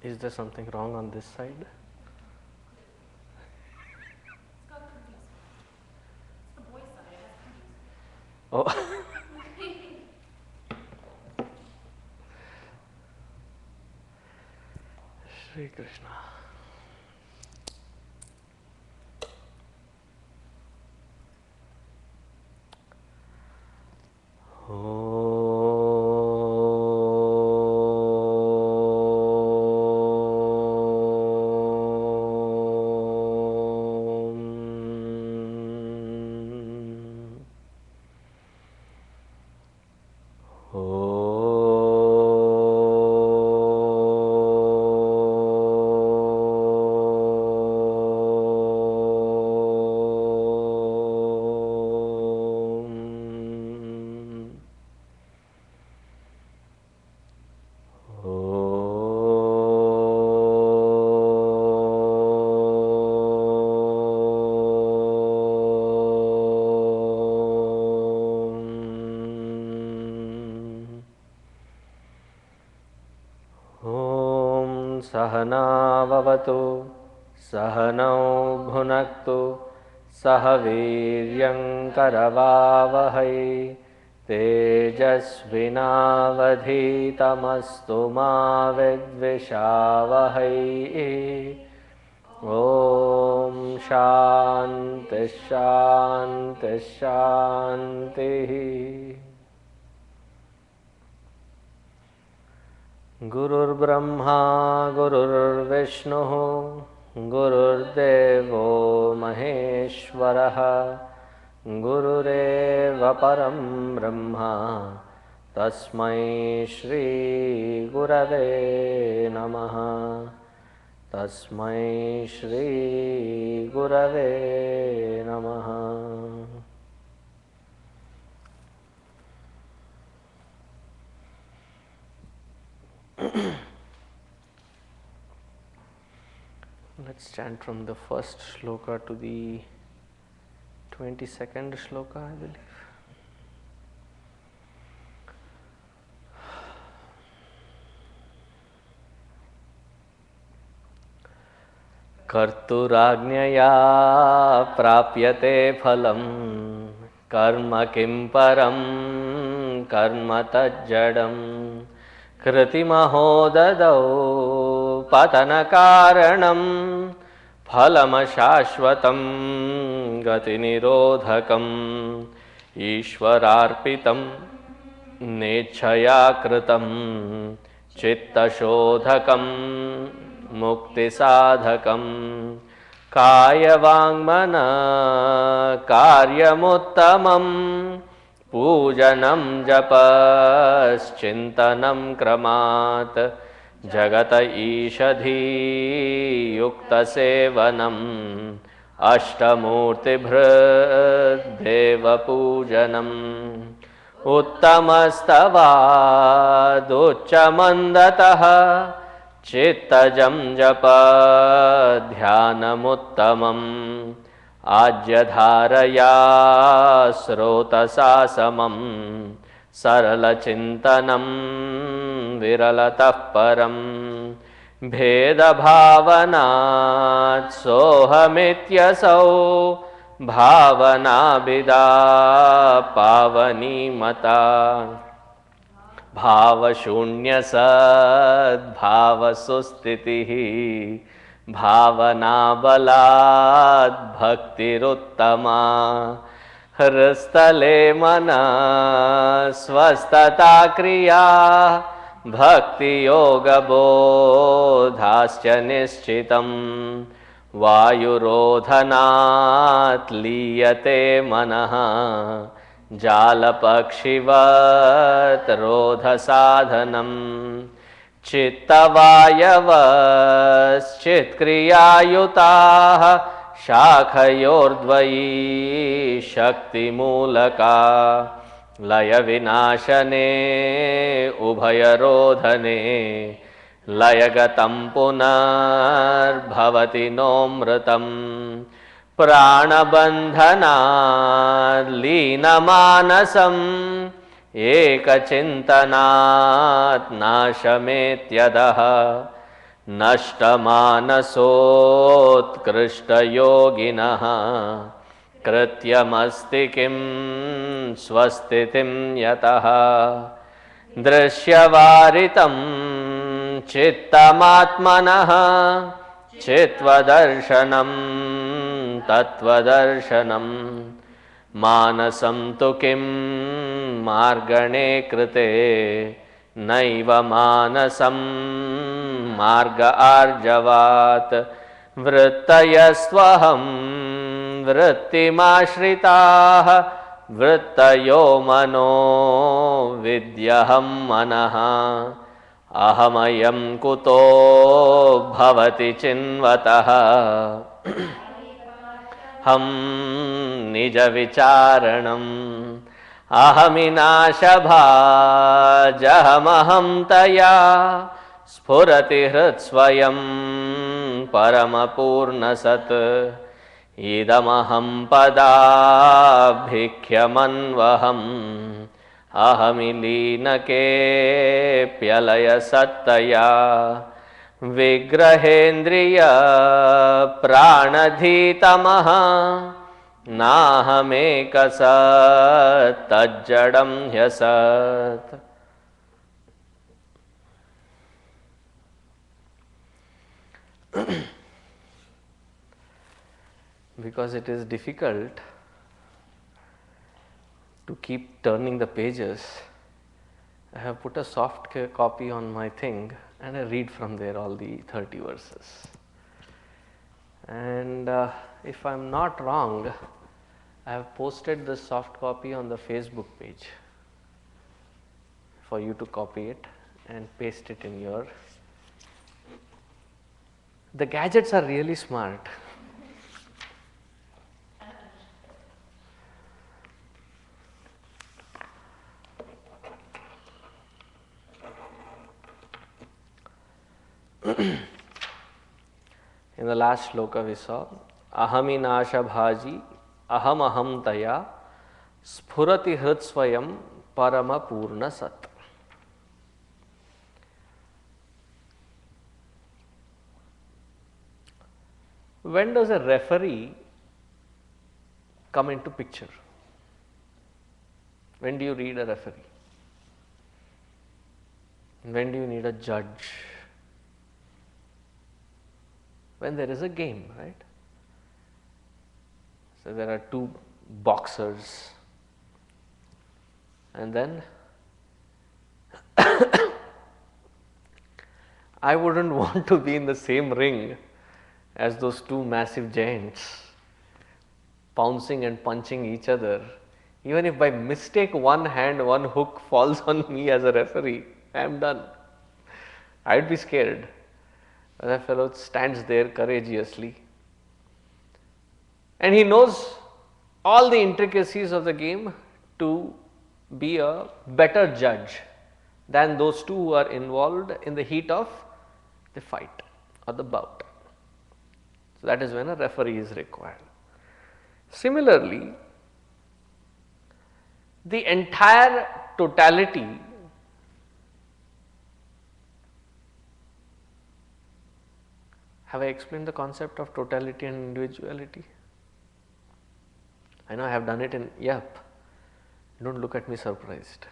Is there something wrong on this side? It's the boy side. Oh. Shri Krishna. सहनाववतु सहनौ भुनक्तु सह वीर्यङ्करवावहै तेजस्विनावधीतमस्तु मा विद्विषावहै ॐ शान्ति शान्ति शान्तिः। गुरुर्ब्रह्मा गुरुर्विष्णुः गुरुर्देवो महेश्वरः गुरुरेव परं ब्रह्म तस्मै श्री गुरवे नमः तस्मै श्री गुरवे नमः। Let's chant from the first shloka to the 22nd shloka, I believe. कर्तुराज्ञया प्राप्यते फलं कर्म किं परं कर्म तज्जडम् कृतिमहो ददौ पतनकारणं फलमशाश्वतं गतिनिरोधकम् ईश्वरार्पितं नेच्छया कृतं चित्तशोधकं मुक्तिसाधकं कायवाङ्मनः कार्यमुत्तमं पूजनं जपश्चिन्तनं क्रमात् जगत ईषधीयुक्तसेवनम् अष्टमूर्तिभृद्देवपूजनम् उत्तमस्तवादुच्चमन्दतः चित्तजं जप ध्यानमुत्तमम् आज्यधारया स्रोतसा समं सरलचिन्तनं विरलतः परं भेदभावनात् सोऽहमित्यसौ भावनाभिदा पावनीमता भावशून्यसद्भावसुस्थितिः भावनाबलाद् भक्तिरुत्तमा हृस्थले मनः स्वस्थता क्रिया भक्तियोगबोधाश्च निश्चितं वायुरोधनात् लीयते मनः जालपक्षिवत् रोधसाधनम् चित्तवायवश्चित्क्रियायुताः शाखयोर्द्वयी शक्तिमूलका लयविनाशने उभयरोधने लयगतं पुनर्भवति नोऽमृतम् प्राणबन्धनात् लीनमानसम् एकचिन्तनात् नाशमेत्यदः नष्टमानसोत्कृष्टयोगिनः कृत्यमस्ति किं स्वस्तितिं यतः दृश्यवारितं चित्तमात्मनः चित्वदर्शनं तत्वदर्शनं मानसं तु किं मार्गणे कृते नैव मानसं मार्ग आर्जवात् वृत्तयस्त्वहं वृत्तिमाश्रिताः वृत्तयो मनो विद्यहं मनः अहमयं कुतो भवति चिन्वतः हम निजविचारणम् अहमिनाशभाजहमहं तया स्फुरति हृत्स्वयं परमपूर्णसत् इदमहं पदाभिख्यमन्वहम् अहमिलीनकेऽप्यलयसत्तया विग्रहेन्द्रिय प्राणधीतमः नाहमेकसत्तज्जडं ह्यसत्. Because it is difficult to keep turning the pages, I have put a soft copy on my thing and I read from there all the 30 verses. And if I am not wrong, I have posted the soft copy on the Facebook page for you to copy it and paste it in your. The gadgets are really smart. In the last shloka we saw ahaminasha bhaji aham taya spurati hritsvayam parama purna sat. When does a referee come into picture? When do you need a referee? When do you need a judge? When there is a game, right? So there are two boxers, and then I wouldn't want to be in the same ring as those two massive giants, pouncing and punching each other. Even if by mistake one hook falls on me as a referee, I am done. I would be scared. That fellow stands there courageously and he knows all the intricacies of the game to be a better judge than those two who are involved in the heat of the fight or the bout. So that is when a referee is required. Similarly, the entire totality have I explained the concept of totality and individuality? I know I have done it in Yap. Don't look at me surprised.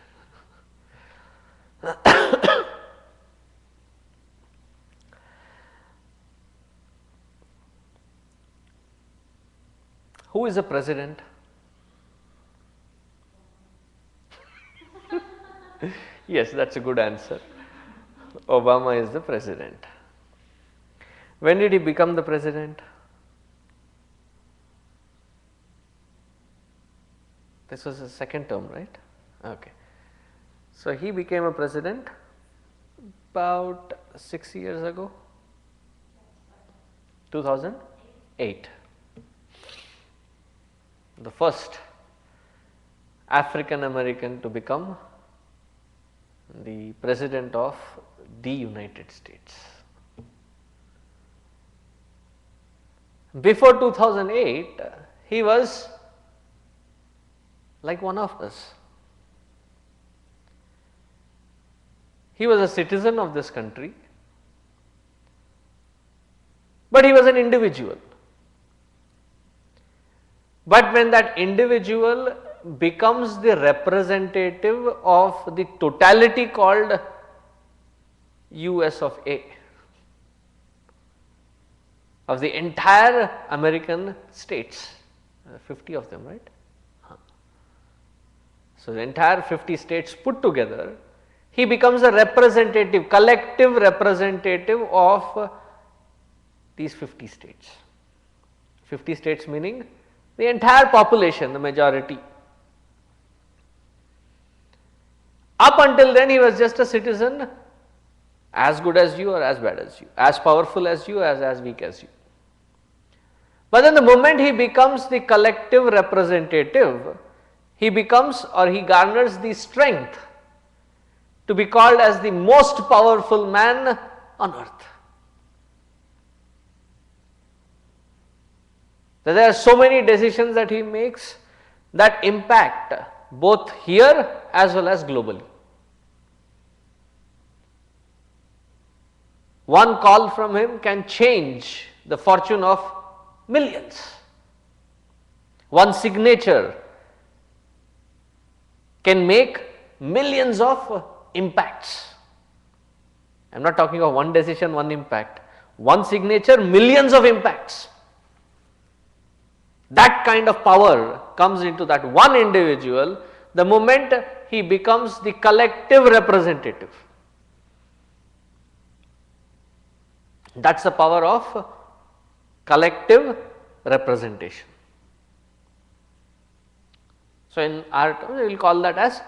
Who is the president? Yes, that's a good answer. Obama is the president. When did he become the president? This was his second term, right? Okay. So he became a president about 6 years ago, 2008. The first African American to become the president of the United States. Before 2008, he was like one of us. He was a citizen of this country. but he was an individual. But when that individual becomes the representative of the totality called US of A, of the entire American states, 50 of them, right? So, the entire 50 states put together, he becomes a representative, collective representative of these 50 states. 50 states meaning the entire population, the majority. Up until then, he was just a citizen, as good as you or as bad as you, as powerful as you, as weak as you. But then the moment he becomes the collective representative, he becomes or he garners the strength to be called as the most powerful man on earth. So there are so many decisions that he makes that impact both here as well as globally. One call from him can change the fortune of millions. One signature can make millions of impacts. I am not talking of one decision, one impact. One signature, millions of impacts. That kind of power comes into that one individual the moment he becomes the collective representative. That is the power of collective representation. So, in our terms we will call that as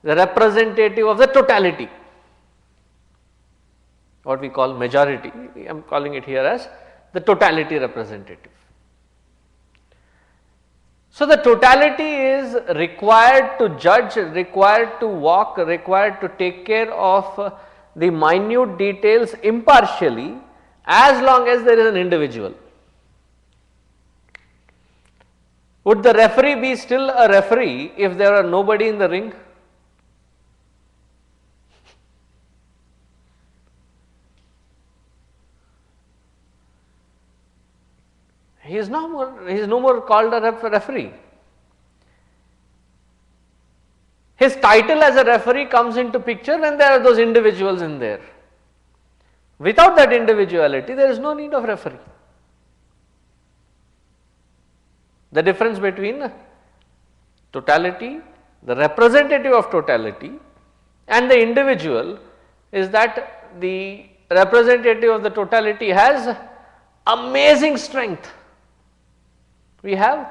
the representative of the totality, what we call majority. I am calling it here as the totality representative. So, the totality is required to judge, required to walk, required to take care of the minute details impartially as long as there is an individual. Would the referee be still a referee if there are nobody in the ring? He is no more called a referee. His title as a referee comes into picture when there are those individuals in there. Without that individuality, there is no need of referee. The difference between totality, the representative of totality, and the individual is that the representative of the totality has amazing strength. We have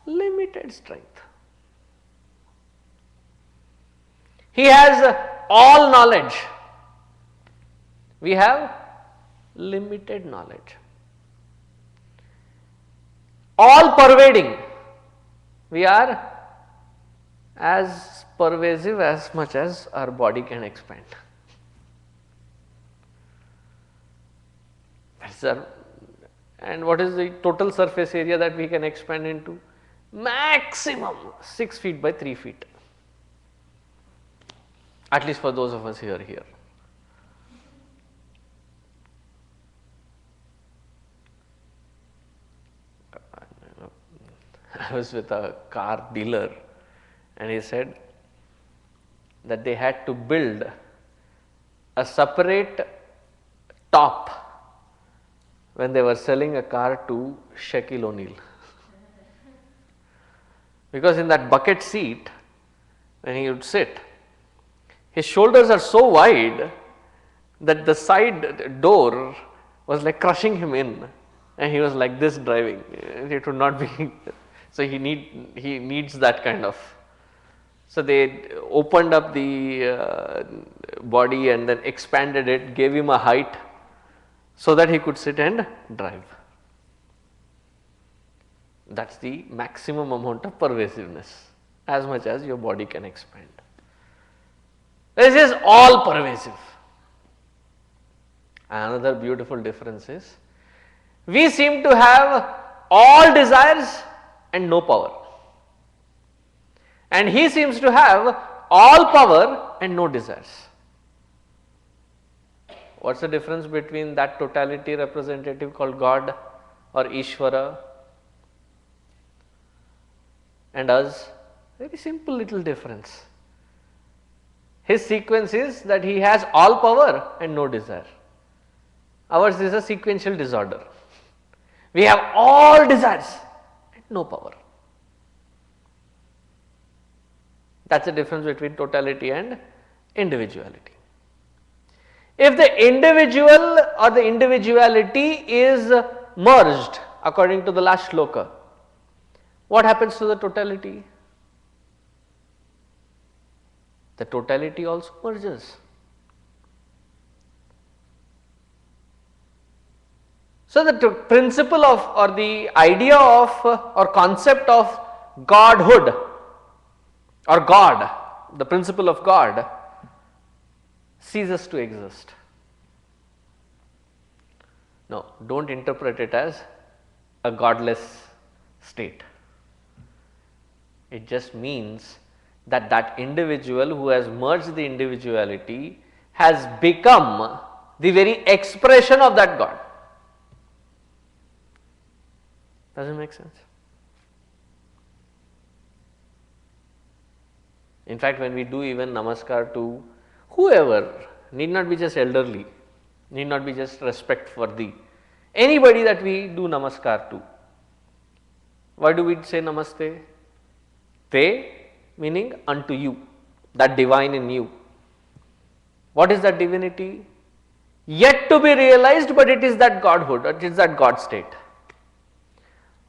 limited strength. He has all knowledge. We have limited knowledge. All pervading. We are as pervasive as much as our body can expand. And what is the total surface area that we can expand into? Maximum 6 feet by 3 feet. At least for those of us here. I was with a car dealer and he said that they had to build a separate top when they were selling a car to Shaquille O'Neal. Because in that bucket seat, when he would sit, his shoulders are so wide that the side door was like crushing him in, and he was like this driving. It would not be. So he needs that kind of. So they opened up the body and then expanded it, gave him a height so that he could sit and drive. That is the maximum amount of pervasiveness, as much as your body can expand. This is all pervasive. Another beautiful difference is, we seem to have all desires and no power, and he seems to have all power and no desires. What's the difference between that totality representative called God or Ishvara and us? Very simple little difference. His sequence is that he has all power and no desire. Ours is a sequential disorder. We have all desires and no power. That is the difference between totality and individuality. If the individual or the individuality is merged according to the last shloka, what happens to the totality? The totality also merges. So, the principle of or the idea of or concept of Godhood or God, the principle of God, ceases to exist. No, do not interpret it as a godless state. It just means that that individual who has merged the individuality has become the very expression of that God. Does it make sense? In fact, when we do even namaskar to whoever, need not be just elderly, need not be just respect for thee, anybody that we do namaskar to, why do we say namaste? Te meaning unto you, that divine in you. What is that divinity? Yet to be realized, but it is that Godhood, it is that God state.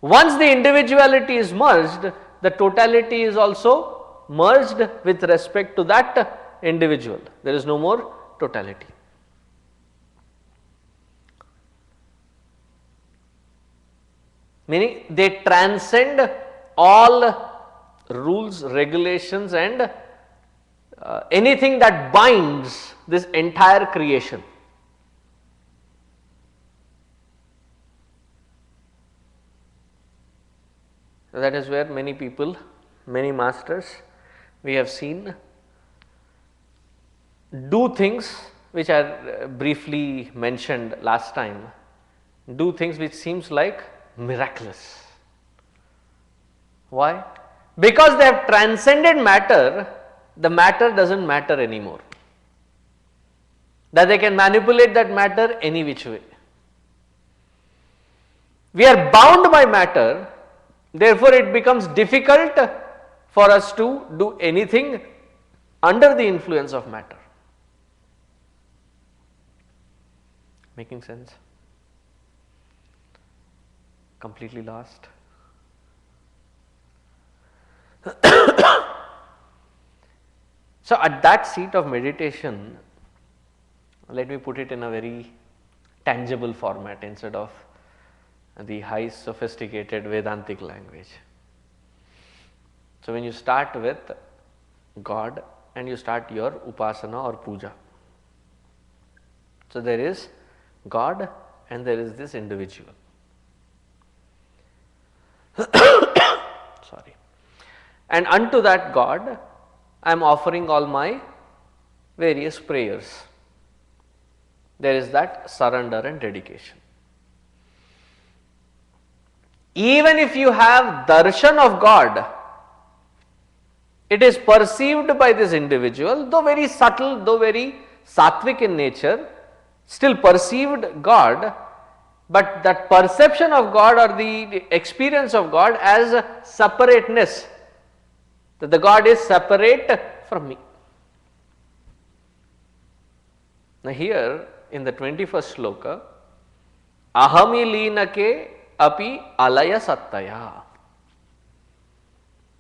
Once the individuality is merged, the totality is also merged with respect to that individual. There is no more totality. Meaning they transcend all rules, regulations and anything that binds this entire creation. So that is where many people, many masters we have seen do things which are briefly mentioned last time, do things which seems like miraculous. Why? Because they have transcended matter, the matter does not matter anymore, that they can manipulate that matter any which way. We are bound by matter, therefore it becomes difficult for us to do anything under the influence of matter. Making sense? Completely lost? So, at that seat of meditation, let me put it in a very tangible format instead of the high sophisticated Vedantic language. So, when you start with God and you start your upasana or puja, so there is God and there is this individual. Sorry. And unto that God, I am offering all my various prayers. There is that surrender and dedication. Even if you have darshan of God, it is perceived by this individual, though very subtle, though very sattvic in nature, still perceived God, but that perception of God or the experience of God as separateness, that the God is separate from me. Now here in the 21st shloka, ahami leenake api alaya sattaya.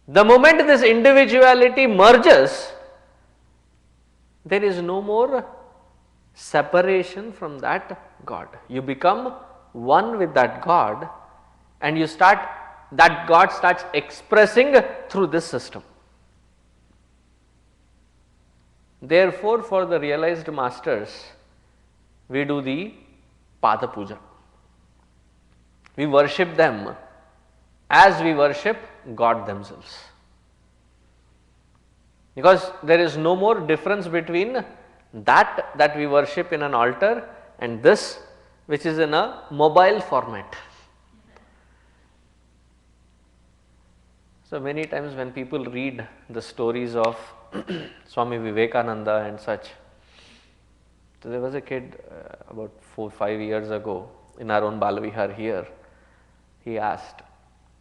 The moment this individuality merges, there is no more separation from that God. You become one with that God and you start, that God starts expressing through this system. Therefore, for the realized masters, we do the Pada Puja. We worship them as we worship God themselves. Because there is no more difference between that we worship in an altar, and this which is in a mobile format. So, many times when people read the stories of Swami Vivekananda and such, so there was a kid about 4-5 years ago in our own Balavihar here, he asked,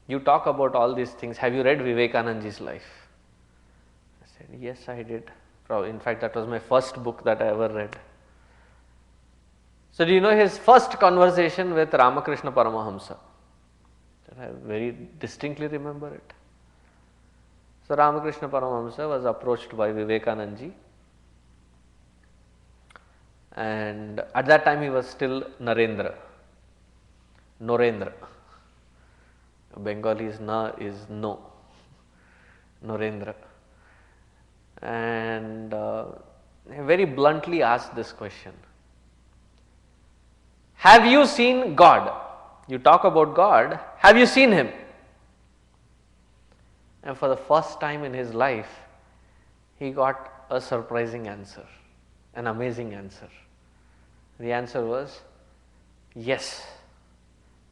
you talk about all these things, have you read Vivekananda's life? I said, yes, I did. In fact, that was my first book that I ever read. So, do you know his first conversation with Ramakrishna Paramahamsa? I very distinctly remember it. So, Ramakrishna Paramahamsa was approached by Vivekananda, and at that time he was still Narendra. Bengali is na is no, Narendra. And he very bluntly asked this question, have you seen God? You talk about God, have you seen Him? And for the first time in his life, he got a surprising answer, an amazing answer. The answer was, yes,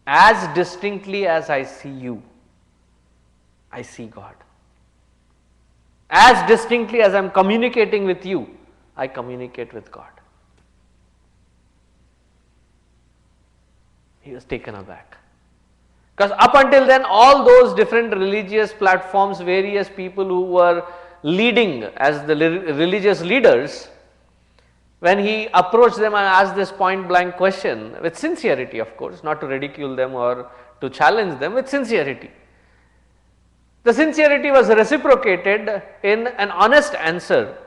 as distinctly as I see you, I see God. As distinctly as I am communicating with you, I communicate with God. He was taken aback. Because up until then, all those different religious platforms, various people who were leading as the religious leaders, when he approached them and asked this point blank question, with sincerity of course, not to ridicule them or to challenge them, with sincerity. The sincerity was reciprocated in an honest answer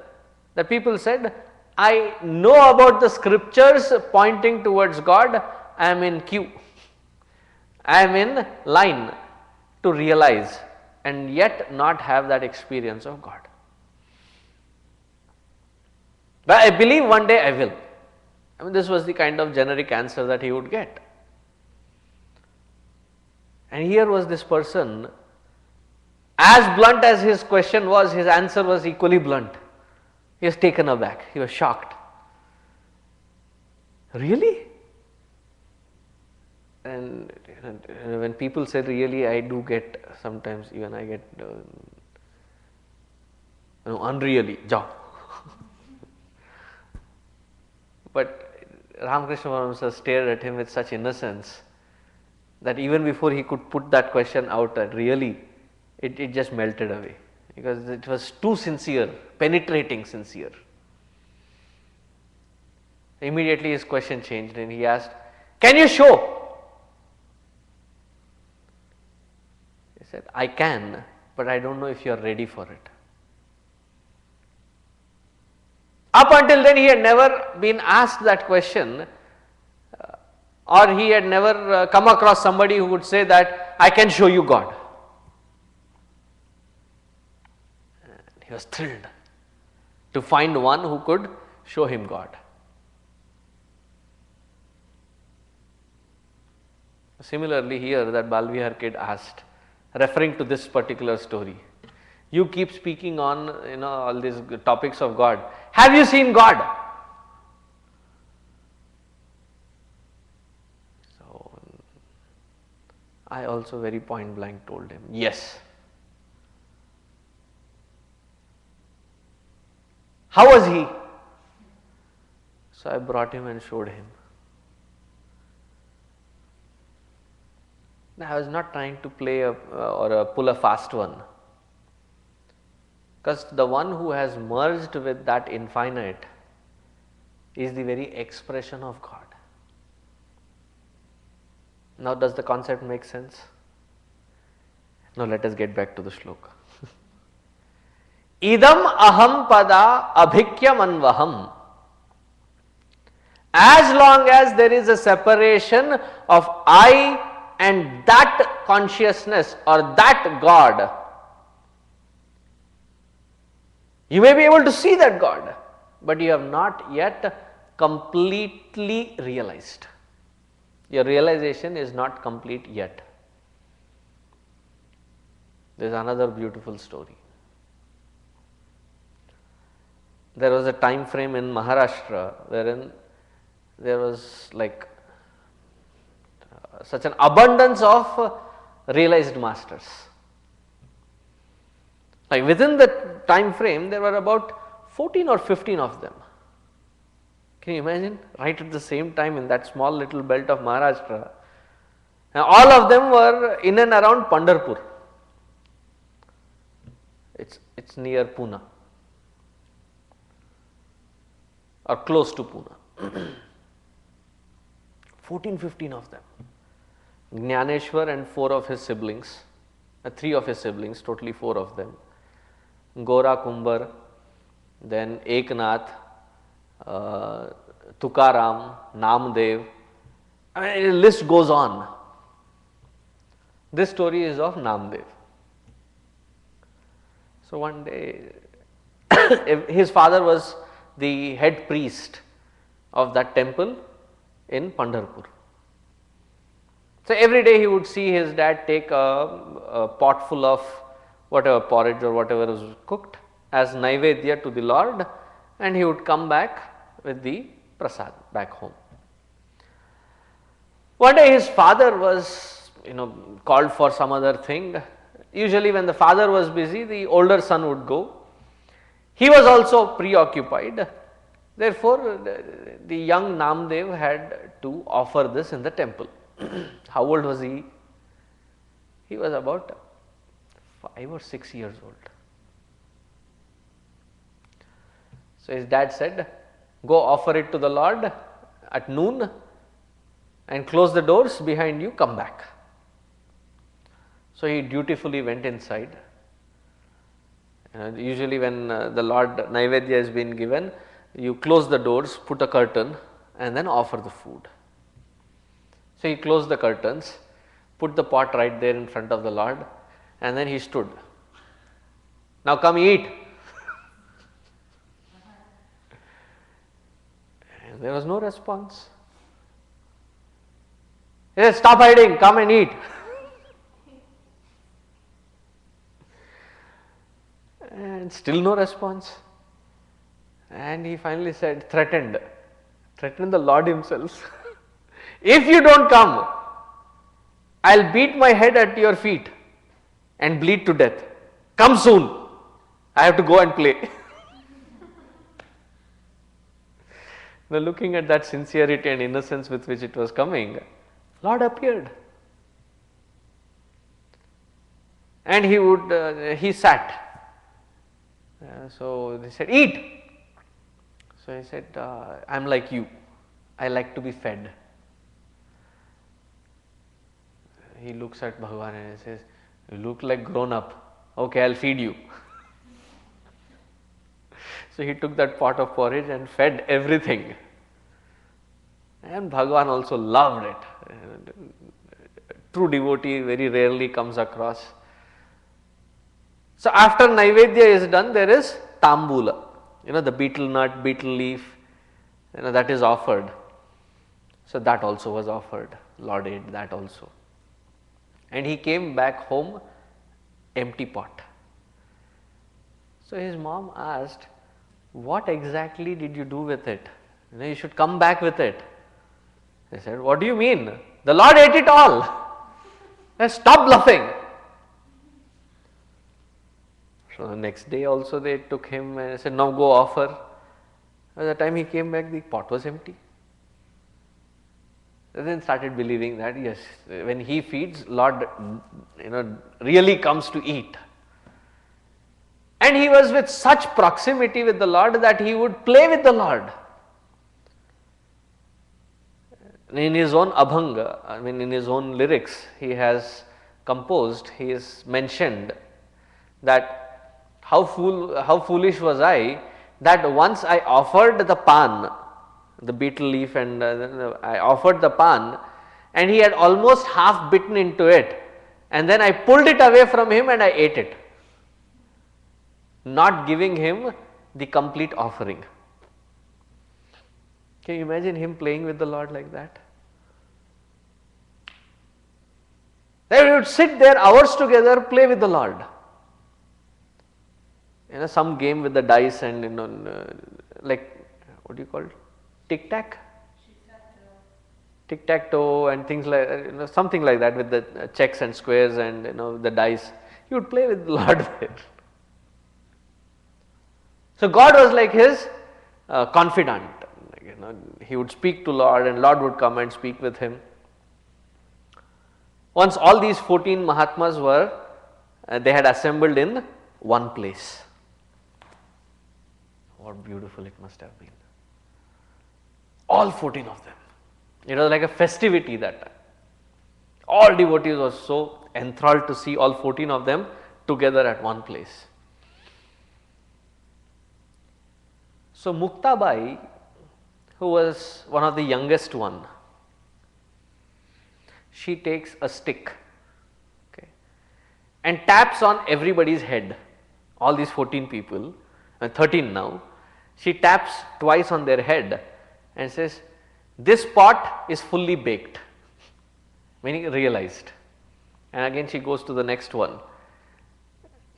that people said, I know about the scriptures pointing towards God, I am in queue. I am in line to realize and yet not have that experience of God. But I believe one day I will. I mean, this was the kind of generic answer that he would get. And here was this person, as blunt as his question was, his answer was equally blunt. He was taken aback, he was shocked. Really? And when people say really, I do get, sometimes even I get unreally, jao. But Ramakrishna Paramahamsa stared at him with such innocence that even before he could put that question out, really, it just melted away, because it was too sincere, penetrating sincere. Immediately his question changed and he asked, can you show? He said, I can, but I don't know if you are ready for it. Up until then he had never been asked that question, or he had never come across somebody who would say that I can show you God. And he was thrilled to find one who could show him God. Similarly here, that Balvihar kid asked, referring to this particular story, you keep speaking on all these topics of God, have you seen God? So I also very point blank told him, yes. How was he? So I brought him and showed him. Now, I was not trying to play or pull a fast one, because the one who has merged with that infinite is the very expression of God. Now, does the concept make sense? Now, let us get back to the shloka. Idam aham pada abhikyam anvaham. As long as there is a separation of I and that consciousness or that God, you may be able to see that God, but you have not yet completely realized. Your realization is not complete yet. There is another beautiful story. there was a time frame in Maharashtra wherein there was like such an abundance of realized masters. Like within the time frame, there were about 14 or 15 of them. Can you imagine? Right at the same time in that small little belt of Maharashtra. And all of them were in and around Pandharpur. It's near Pune or close to Pune. 14, 15 of them. Jnaneshwar and 4 of his siblings, 3 of his siblings, totally 4 of them. Gora Kumbar, then Eknath, Tukaram, Namdev, I mean, the list goes on. This story is of Namdev. So one day, his father was the head priest of that temple in Pandharpur. So every day he would see his dad take a pot full of whatever porridge or whatever was cooked as Naivedya to the Lord, and he would come back with the prasad back home. One day his father was called for some other thing. Usually when the father was busy, the older son would go. He was also preoccupied. Therefore, the young Namdev had to offer this in the temple. How old was he? He was about 5 or 6 years old. So his dad said, go offer it to the Lord at noon and close the doors behind you, come back. So he dutifully went inside. Usually when the Lord Naivedya has been given, you close the doors, put a curtain and then offer the food. So he closed the curtains, put the pot right there in front of the Lord, and then he stood. Now come eat. And there was no response. He said, stop hiding, come and eat. And still no response. And he finally said, threatened the Lord himself. If you don't come, I'll beat my head at your feet and bleed to death. Come soon. I have to go and play. Now looking at that sincerity and innocence with which it was coming, Lord appeared. And he sat. So they said, eat. So he said, I'm like you. I like to be fed. He looks at Bhagavan and he says, you look like grown up. Okay, I'll feed you. So he took that pot of porridge and fed everything. And Bhagavan also loved it. True devotee very rarely comes across. So after Naivedya is done, there is Tambula, the betel nut, betel leaf, that is offered. So that also was offered. Lord ate that also. And he came back home empty pot. So his mom asked, what exactly did you do with it? You should come back with it. They said, what do you mean? The Lord ate it all. Stop bluffing. So the next day also they took him and said, now go offer. By the time he came back, the pot was empty. They then started believing that yes, when he feeds, Lord really comes to eat. And he was with such proximity with the Lord that he would play with the Lord. In his own abhanga, in his own lyrics, he has composed, he has mentioned that how foolish was I that once I offered the pan, the betel leaf, and I offered the pan, and he had almost half bitten into it, and then I pulled it away from him and I ate it, not giving him the complete offering. Can you imagine him playing with the Lord like that? They would sit there hours together, play with the Lord. some game with the dice and like what do you call it? Tic tac? Tic tac toe and things like something like that with the checks and squares and the dice. He would play with Lord there. So God was like his confidant. He would speak to Lord and Lord would come and speak with him. Once all these 14 Mahatmas were, they had assembled in one place. What beautiful it must have been. All 14 of them. It was like a festivity that time. All devotees were so enthralled to see all 14 of them together at one place. So Muktabai, who was one of the youngest one, she takes a stick, okay, and taps on everybody's head, all these 14 people, 13 now, she taps twice on their head and says, this pot is fully baked, meaning realized. And again she goes to the next one,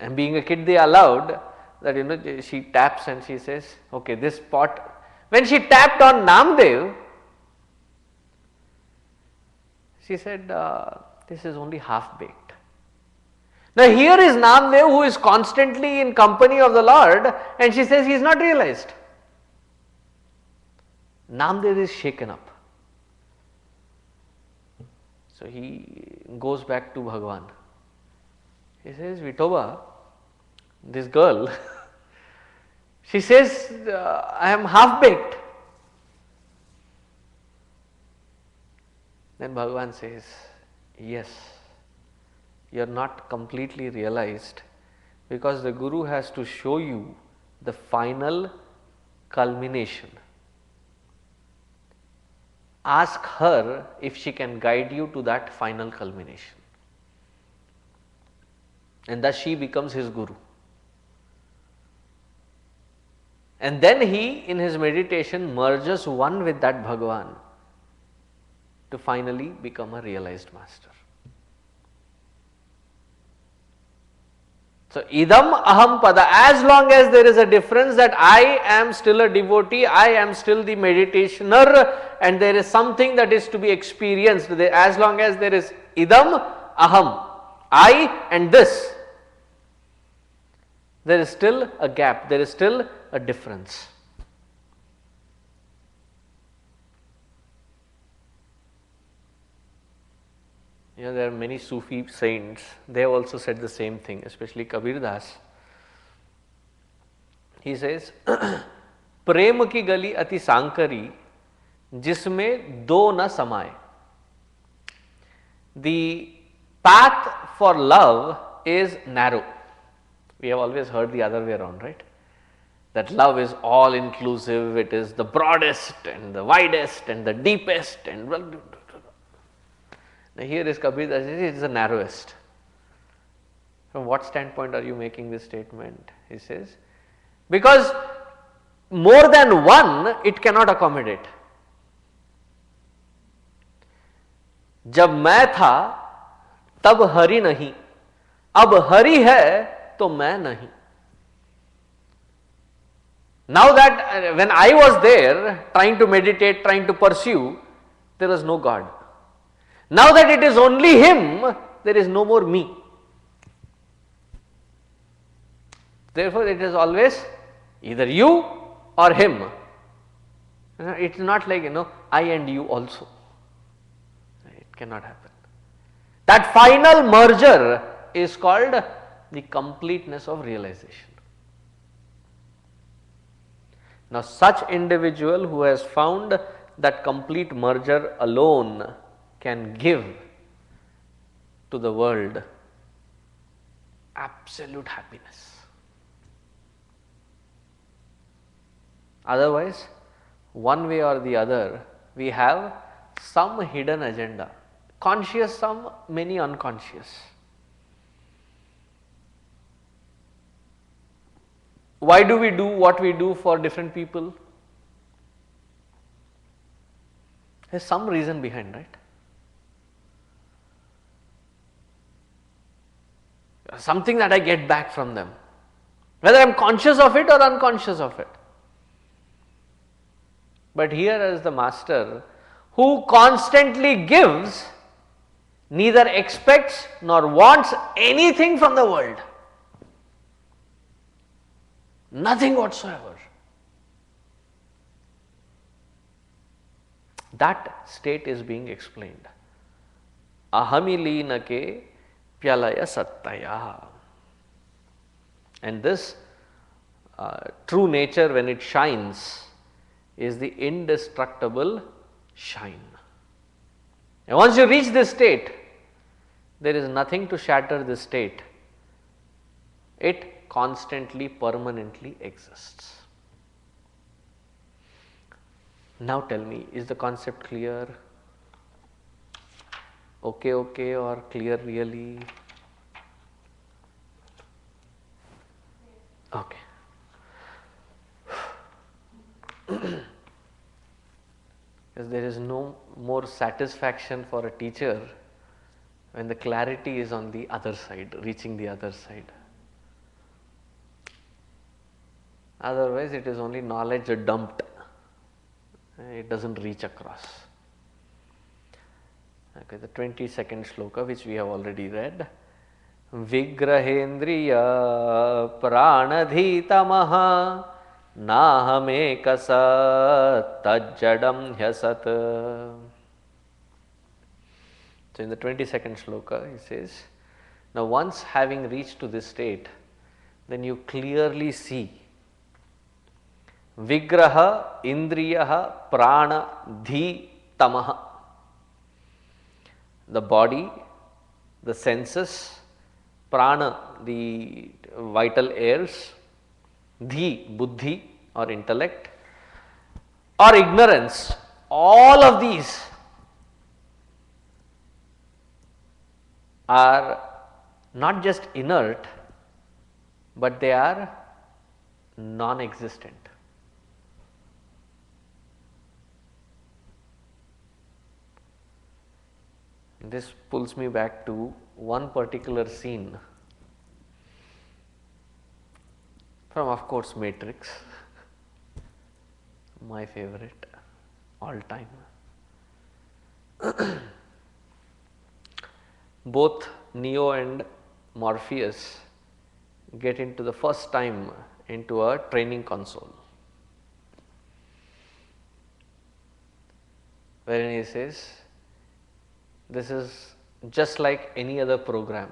and being a kid they allowed that she taps and she says, okay, this pot. When she tapped on Namdev, she said, this is only half baked. Now here is Namdev who is constantly in company of the Lord, and she says he is not realized. Namdev is shaken up. So he goes back to Bhagavan. He says, Vithoba, this girl, she says, I am half baked. Then Bhagavan says, yes, you are not completely realized, because the Guru has to show you the final culmination. Ask her if she can guide you to that final culmination. And thus she becomes his Guru. And then he in his meditation merges one with that Bhagavan to finally become a realized master. So idam aham pada, as long as there is a difference that I am still a devotee, I am still the meditationer, and there is something that is to be experienced, as long as there is idam aham, I and this, there is still a gap, there is still a difference. There are many Sufi saints, they have also said the same thing, especially Kabir Das. He says, प्रेम की गली अति सांकरी जिसमें दो न समाए. The path for love is narrow. We have always heard the other way around, right? That love is all inclusive, it is the broadest and the widest and the deepest and now here is Kabir Das, it is the narrowest. From what standpoint are you making this statement? He says, because more than one it cannot accommodate. जब मैं था तब हरि नहीं, अब हरि है तो मैं नहीं. Now that when I was there trying to meditate, trying to pursue, there was no God. Now that it is only him, there is no more me. Therefore, it is always either you or him. It is not like I and you also. It cannot happen. That final merger is called the completeness of realization. Now, such individual who has found that complete merger alone can give to the world absolute happiness. Otherwise, one way or the other, we have some hidden agenda, conscious, some, many unconscious. Why do we do what we do for different people? There is some reason behind, right? Something that I get back from them. whether I am conscious of it or unconscious of it. But here is the master who constantly gives, neither expects nor wants anything from the world. Nothing whatsoever. That state is being explained. Ahamilinake pyalaya sattaya. And this true nature, when it shines, is the indestructible shine. And once you reach this state, there is nothing to shatter this state. It constantly, permanently exists. Now tell me, is the concept clear? Okay, or clear really? Okay. Because there is no more satisfaction for a teacher when the clarity is on the other side, reaching the other side. Otherwise, it is only knowledge dumped, it does not reach across. Okay, the 22nd shloka, which we have already read. Vigrahendriya pranadhitamaha nahamekasa tajjadam hyasat. So in the 22nd shloka he says, now once having reached to this state, then you clearly see Vigraha Indriyaha Prana Dhi Tamaha. The body, the senses, Prana, the vital airs, Dhi, Buddhi or intellect, or ignorance, all of these are not just inert, but they are non-existent. This pulls me back to one particular scene from, of course, Matrix, my favorite all time. Both Neo and Morpheus get into the first time into a training console, wherein he says, this is just like any other program.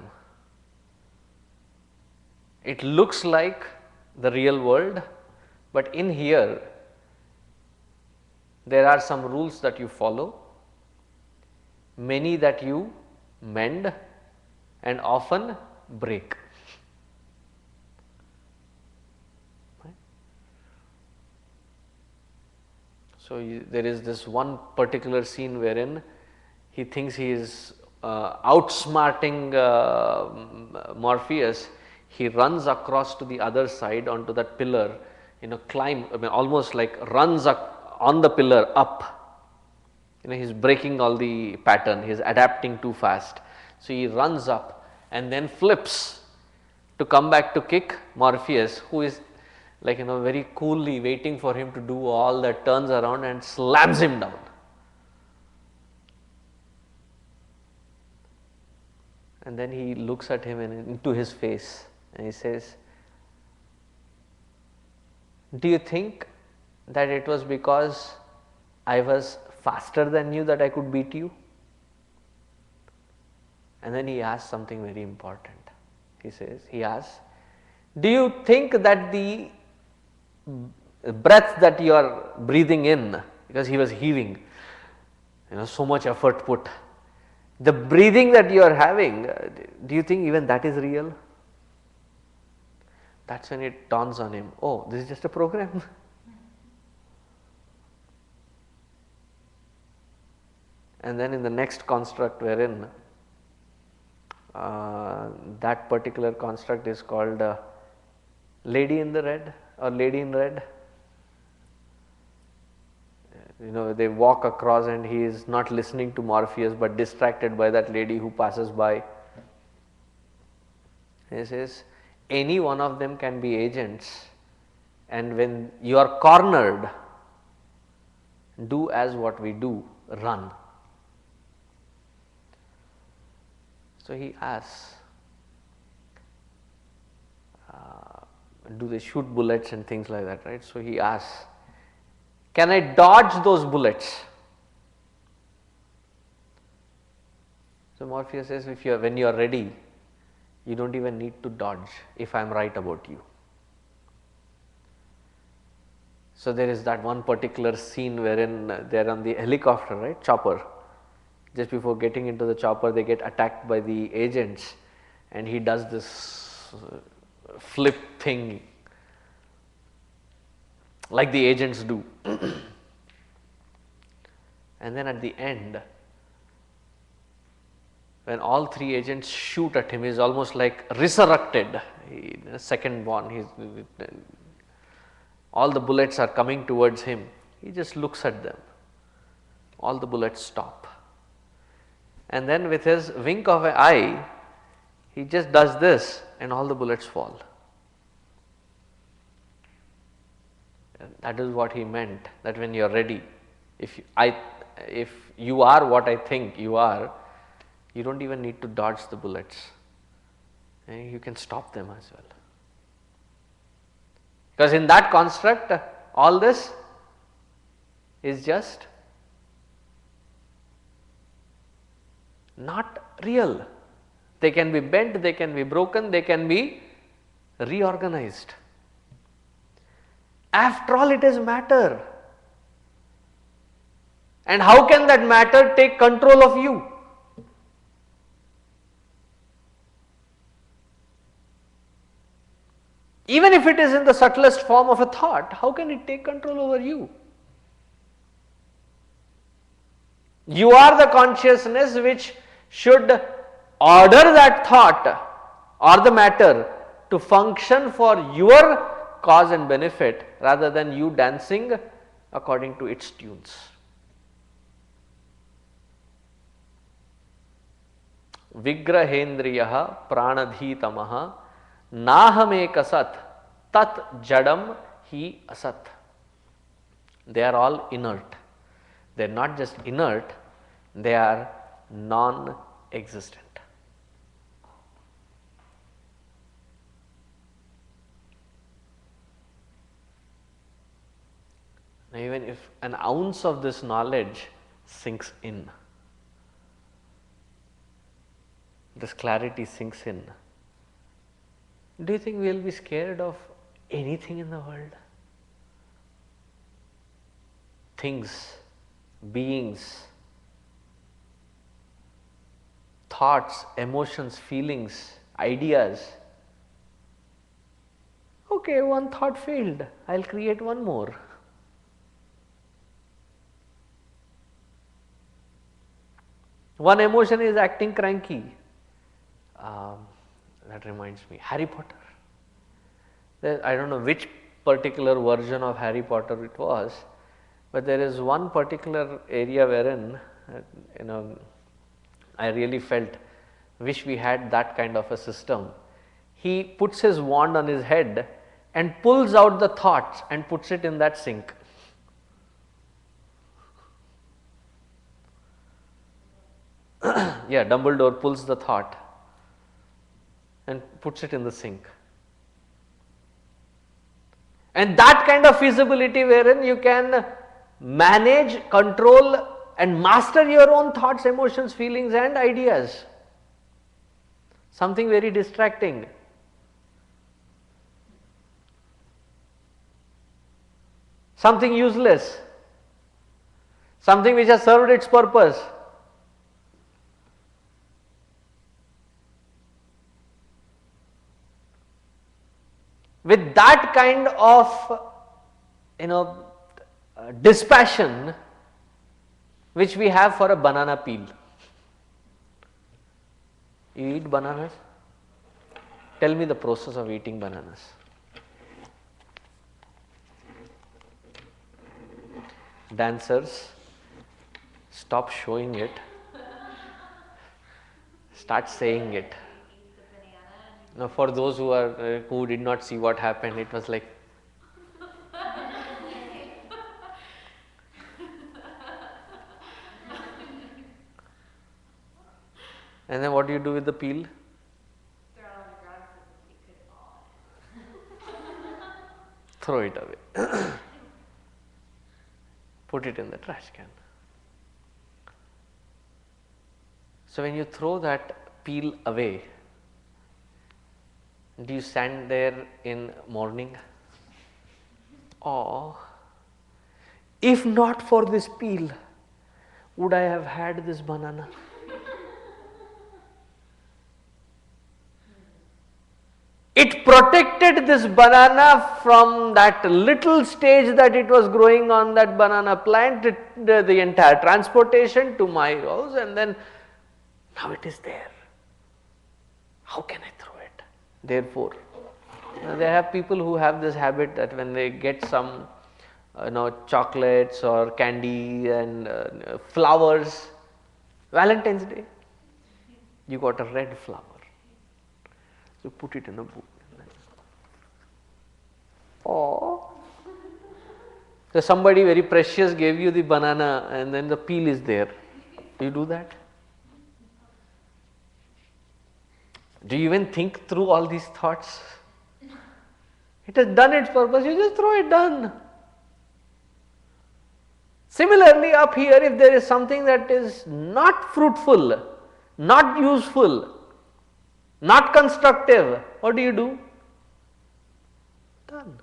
It looks like the real world, but in here there are some rules that you follow, many that you mend and often break. So there is this one particular scene wherein he thinks he is outsmarting Morpheus. He runs across to the other side onto that pillar, almost like runs on the pillar up. He is breaking all the pattern, he is adapting too fast. So he runs up and then flips to come back to kick Morpheus, who is very coolly waiting for him to do all that, turns around and slams him down. And then he looks at him and into his face and he says, do you think that it was because I was faster than you that I could beat you? And then he asks something very important. He asks, do you think that the breath that you are breathing in, because he was heaving, so much effort put, the breathing that you are having, do you think even that is real? That's when it dawns on him, oh, this is just a program. And then in the next construct wherein that particular construct is called Lady in the Red or Lady in Red. They walk across and he is not listening to Morpheus but distracted by that lady who passes by. He says, any one of them can be agents, and when you are cornered, do as what we do, run. So he asks, do they shoot bullets and things like that, right? So he asks, can I dodge those bullets? So Morpheus says, when you are ready, you don't even need to dodge if I am right about you. So there is that one particular scene wherein they are on the helicopter, right, chopper. Just before getting into the chopper, they get attacked by the agents, and he does this flip thing like the agents do. And then at the end, when all three agents shoot at him, he is almost like resurrected, second born. All the bullets are coming towards him. He just looks at them. All the bullets stop. And then with his wink of an eye, he just does this and all the bullets fall. And that is what he meant, that when you are ready, if you are what I think you are, you don't even need to dodge the bullets, and you can stop them as well. Because in that construct, all this is just not real. They can be bent, they can be broken, they can be reorganized. After all, it is matter. And how can that matter take control of you? Even if it is in the subtlest form of a thought, how can it take control over you? You are the consciousness which should order that thought or the matter to function for your cause and benefit, rather than you dancing according to its tunes. Vigrahendriyaha pranadhitamaha nahamekasat tat jadam hi asat. They are all inert. They are not just inert, they are non-existent. Now, even if an ounce of this knowledge sinks in, this clarity sinks in, do you think we will be scared of anything in the world? Things, beings, thoughts, emotions, feelings, ideas. Okay, one thought failed, I will create one more. One emotion is acting cranky. That reminds me, Harry Potter. I don't know which particular version of Harry Potter it was, but there is one particular area wherein, I really wish we had that kind of a system. He puts his wand on his head and pulls out the thoughts and puts it in that sink. Yeah, Dumbledore pulls the thought and puts it in the sink. And that kind of feasibility wherein you can manage, control and master your own thoughts, emotions, feelings and ideas. Something very distracting. Something useless. Something which has served its purpose. With that kind of dispassion which we have for a banana peel. You eat bananas? Tell me the process of eating bananas. Dancers, stop showing it. Start saying it. Now, for those who did not see what happened, it was like and then what do you do with the peel? Throw it on the ground so it could fall. Throw it away. Put it in the trash can. So, when you throw that peel away, do you stand there in mourning? Or, if not for this peel, would I have had this banana? It protected this banana from that little stage that it was growing on that banana plant, the entire transportation to my house, and then now it is there. How can I throw it? Therefore, there have people who have this habit that when they get some chocolates or candy and flowers, Valentine's Day, you got a red flower. So put it in a book. Oh. So somebody very precious gave you the banana and then the peel is there. Do you do that? Do you even think through all these thoughts? It has done its purpose, you just throw it done. Similarly, up here, if there is something that is not fruitful, not useful, not constructive, what do? Done.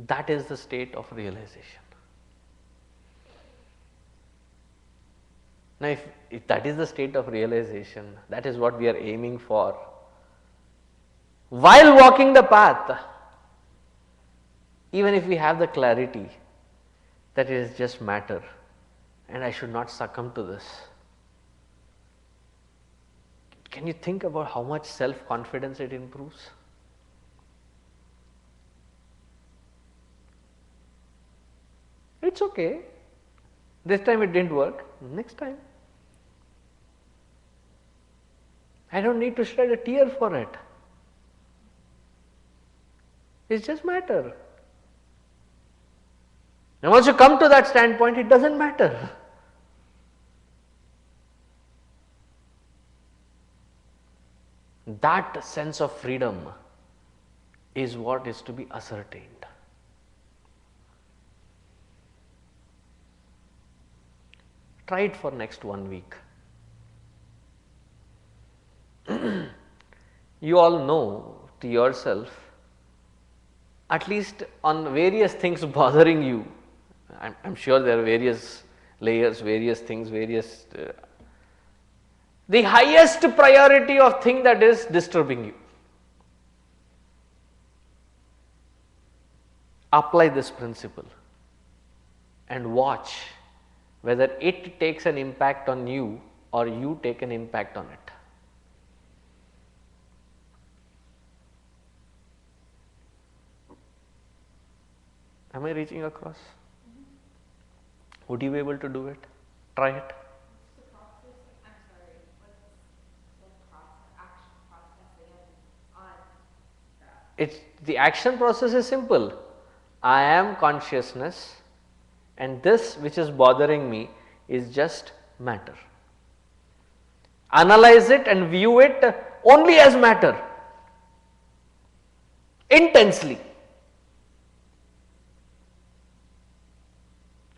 That is the state of realization. Now, if that is the state of realization, that is what we are aiming for. While walking the path, even if we have the clarity that it is just matter and I should not succumb to this, can you think about how much self-confidence it improves? It's okay. This time it didn't work, next time. I don't need to shed a tear for it. It's just matter. And once you come to that standpoint, it doesn't matter. That sense of freedom is what is to be ascertained. Try it for next 1 week. You all know to yourself, at least on various things bothering you. I'm sure there are various layers, various things, the highest priority of thing that is disturbing you. Apply this principle and watch whether it takes an impact on you or you take an impact on it. Am I reaching across? Would you be able to do it? Try it. What's the process? I'm sorry. What's the action process again on that? It's the action process is simple. I am consciousness and this which is bothering me is just matter. Analyze it and view it only as matter. Intensely.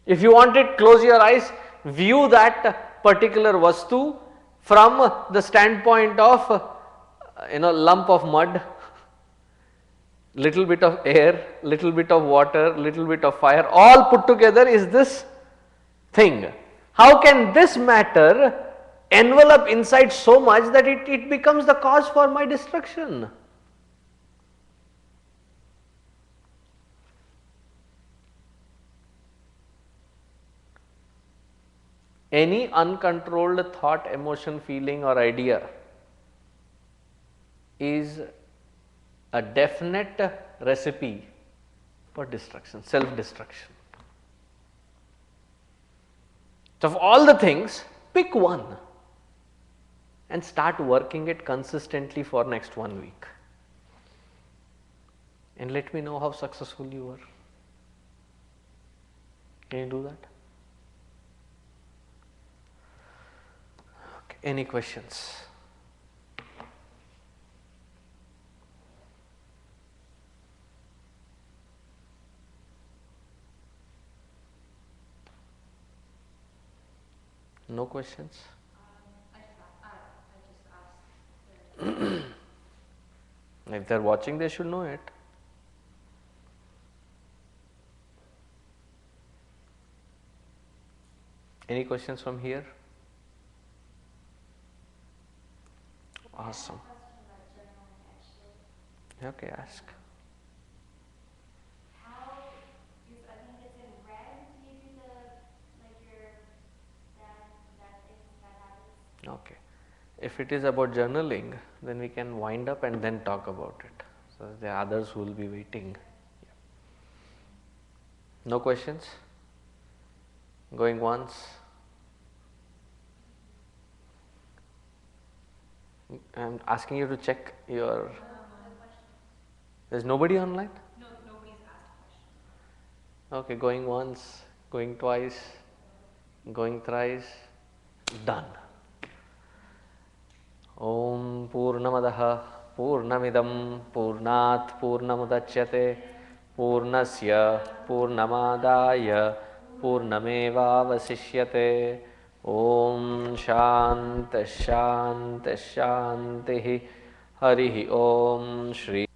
If you want it, close your eyes, view that particular vastu from the standpoint of lump of mud, little bit of air, little bit of water, little bit of fire, all put together is this thing. How can this matter envelop inside so much that it becomes the cause for my destruction? Any uncontrolled thought, emotion, feeling or idea is a definite recipe for destruction, self-destruction. So of all the things, pick one and start working it consistently for next 1 week. And let me know how successful you were. Can you do that? Okay. Any questions? No questions? I just asked. If they are watching, they should know it. Any questions from here? Awesome. Okay, ask. How you, I think it's in red, you do the, like your bad things, bad habits. Okay. If it is about journaling, then we can wind up and then talk about it. So there are others who will be waiting. No questions? Going once? I'm asking you to check your. There's nobody online? No, nobody's asked questions. Okay, going once, going twice, going thrice, done. Om Purnamadaha Purnamidam Purnat Purnamudachyate Purnasya Purnamadaya Purnameva Vasishyate. Om Shant Shant Shanti Harihi Om Shri